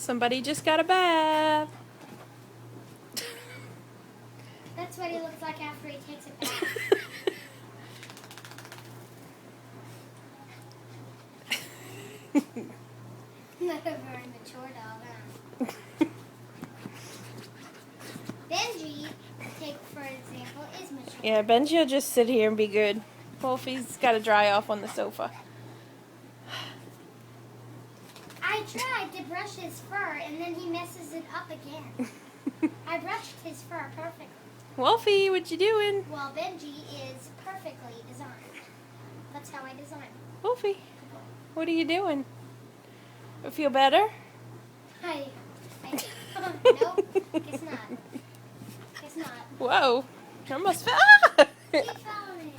Somebody just got a bath. That's what he looks like after he takes a bath. Not a very mature dog, huh? Benji, for example, is mature. Yeah, Benji will just sit here and be good. Wolfie's got to dry off on the sofa. I tried to brush his fur, and then he messes it up again. I brushed his fur perfectly. Wolfie, what you doing? Well, Benji is perfectly designed. That's how I design him. Wolfie, what are you doing? Feel better? Nope, it's not. It's not. Whoa, he almost fell. He fell on it.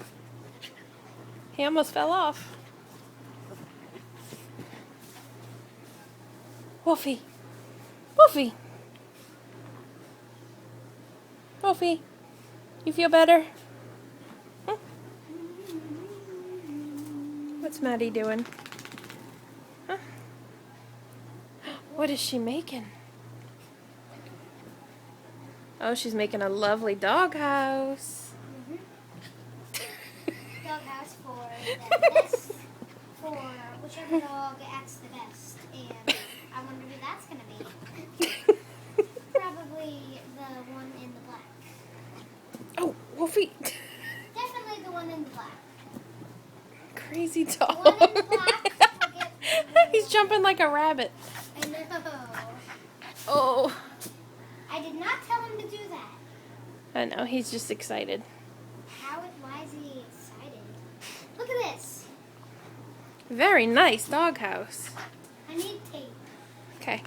He almost fell off. Wolfie. Wolfie. Wolfie. You feel better? Hmm? What's Maddie doing? Huh? What is she making? Oh, she's making a lovely doghouse. Doghouse for the best, for whichever dog acts the best. And I wonder who that's going to be. Probably the one in the black. Oh, Wolfie. Definitely the one in the black. Crazy The dog. one in the black will get He's jumping like a rabbit. I know. Oh. I did not tell him to do that. I know, he's just excited. Why is he excited? Look at this. Very nice doghouse. I need tape. Okay.